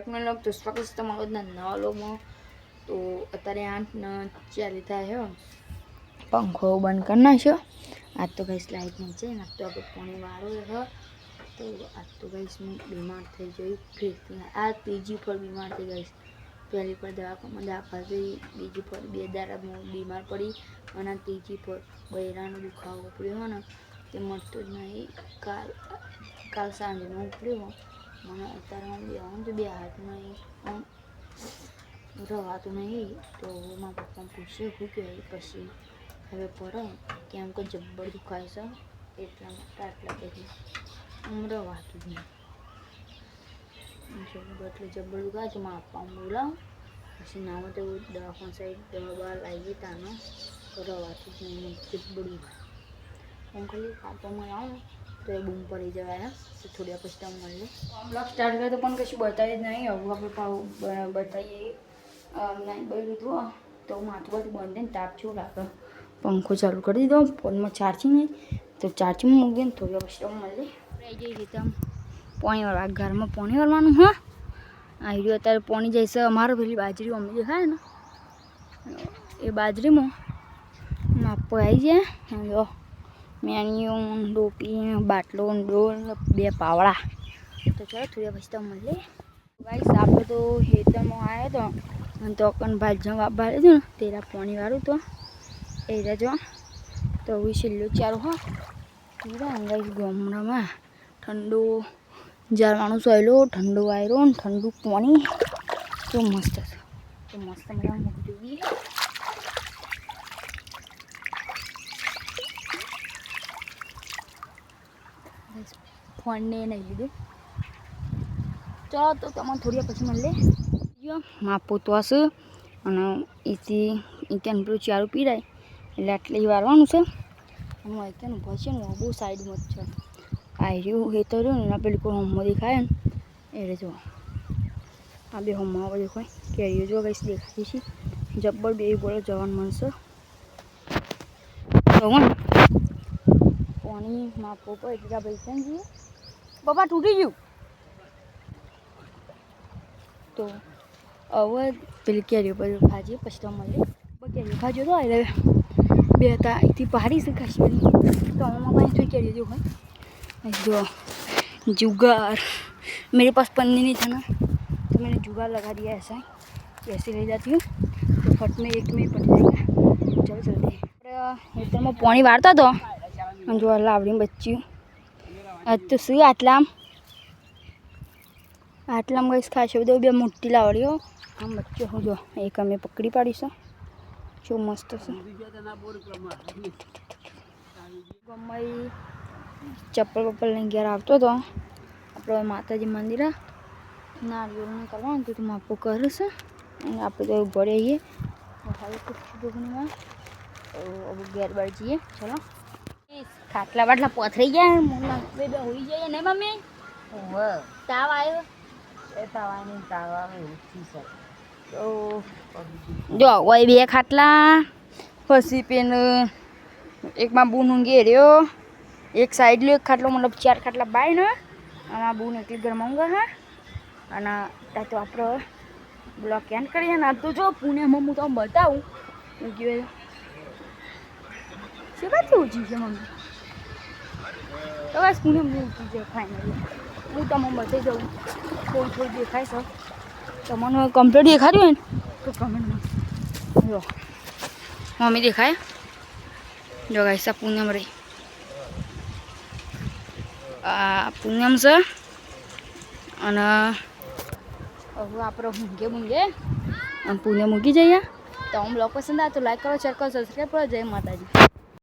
ટેકનોલોગ તો સ્વાગત તમારો નવા લોગમાં. તો અત્યારે 8:40 થાય છે. પંખો બંધ કરી નાખ્યો. આજ તો ગઈશ લાઈટ નહીં છે ને, તો આપણે પાણી વાળો છે. તો આજ તો ગઈશ હું બીમાર થઈ જઈ ફેરથી. આ ત્રીજી પર બીમાર થઈ ગઈશ. પહેલી પર દવાખાનામાં દાખલ થઈ, બીજી પર 2 દાડા બીમાર પડી, અને ત્રીજી પર બૈરાનો દુખાવો પડ્યો ને તે મળતો જ નહીં. કાલ સાંજનો ઉપડ્યો મને. અત્યારે બેવાનું તો 2 હાથ નહીં, રવાતું નહીં. તો મારા પપ્પા પૂછ્યું શું કહેવાય, પછી હવે પડે કેમ કે જબ્બર દુખાય છે, એટલા માટે આટલા પછી રવાતું જ નહીં. એટલે જબ્બર દુખાય છે. મારા પપ્પાને બોલાવું પછી ના હોય તો દવાખાના સાઈડ દવા બહાર લાવી તાનો રવાતું જ નહીં, જબ્બર દુખાય. હું ખાલી કાપવામાં આવું તો એ બૂમ પડી જવાય. તો થોડી વાર પછી તમે મળી બ્લોગ સ્ટાર્ટ કરે તો પણ કશું બતાવી જ નહીં. હવે આપણે બતાવીએ. નહીં બળી લીધું તો માથું બધું બંધ ને તાપ જેવું લાગે. પંખો ચાલુ કરી દીધો. ફોનમાં ચાર્જિંગ નહીં તો ચાર્જિંગ મૂકી ને થોડી વાર પછી તમે મળી આવી જઈએ. તમે પાણી વાળવા ઘરમાં પાણી વાળવાનું. હા આવી રહ્યું અત્યારે પાણી જાય છે. અમારે પેલી બાજરી અમી દેખાય ને એ બાજરીમાં માપો આવી જાય. મેણીઓ ડોપી બાટલો ડોલ 2 પાવડા. તો ચાલો થોડી પછી તમે મળીએ. ગાઈસ આપણે તો ખેતરમાં આવ્યો તો અને તો કન ભાજ્યા વાપા લીધું ને તેરા પાણી વાળું તો એ રહેજો. તો હું છેલ્લું ચાલુ હા ગાઈસ ગામડામાં ઠંડુ જાળવાનું સોયલો, ઠંડુ વાયરો ને ઠંડુ પાણી તો મસ્ત છે. તો મસ્ત મજા મૂકી જોઈએ. ફોનને નહીં લીધું. ચાલો તો તમને થોડી પછી મળે. માપો તો હશે અને એથી ત્યાં પેલું ચારું પીરાય એટલે આટલી વારવાનું છે. હું ત્યાં ઊભો છે ને બહુ સાઈડમાં જ છે. આવી રહ્યું એ તો રહ્યું ને એના પેલી કોઈ હોમમાં દેખાય ને એટલે જો આ 2 હોમમાં દેખાય કેરીઓ જો કઈ દેખાતી છે. જબ્બર 2 બોલો જવાનું મળશે. પાણી માપો પર એટલા પૈસા ને જઈએ. પપ્પા તૂટી ગયું. તો હવે પેલી કેરીઓ પર ખાજે પછી તો મળીએ. કેરીઓ ખાજો તો એટલે 2 હતા અહીંથી પહાડી છે ખાસી બધી. તો આમાં પણ થોડી કેરીઓ જો હોય जो जुगाड़ मेरे पास पन्नी नहीं था ना तो मैंने जुगाड़ लगा दिया ऐसा ऐसे ले जाती हूँ तो फट में 1 में पड़ जाएगा. चलो चलते हैं. में पानी वारता तो जो लावड़ी बच्ची आज तो શું આટલામાં ગઈશ ખાશે બધું 2 મોટી લાવડીઓ આમ બચ્ચો હું જો એક અમે પકડી પાડીશું. જો મસ્ત છે. ગમાઈ ચપ્પલ લઈને ઘેર આવતો હતો. આપણે માતાજી મંદિર નારિયેળનું કરવાનું હતું તો માપો કરે છે અને આપણે તો ઘરે આવીએ ડોગણીમાં. તો હવે ઘેર બાર જઈએ. ચલો ખાટલા બાટલા પથરાઈ ગયા. બે હોઈ જાય ને મમ્મી. તાવ આવ્યો એ તાવાની તાવ આવે તો જો હોય 2 ખાટલા પછી પેન એકમાં બૂન ઊંઘી રહ્યો. એક સાઈડ લો એક ખાટલો મતલબ 4 ખાટલા બાય ને અને બૂન એકલી ગરમાઉંગા. હા અને ત્યાં તો આપણે બ્લોક એન્ડ કરીએ ને. તો જો પુણેમાં હું તમને બતાવું ગયો છે બાજુ ઊંચી છે મમ્મી. તો બસ પુણેમાં ઊંચી છે ફાઇનલી. હું તમને બતાવી દઉં. થોડું દેખાય છે તમને કમ્પ્લીટ દેખાડ્યું હોય ને તો કમેન્ટમાં જો મમ્મી દેખાય. જો ગાઈસ આ પૂનમ રહી. આ પૂનમ છે અને હવે આપણે મૂંગે પૂને મૂકી જઈએ. તો હું બ્લોગ પસંદ આવે તો લાઈક કરો, શેર કરો, સબસ્ક્રાઈબ કરો. જય માતાજી.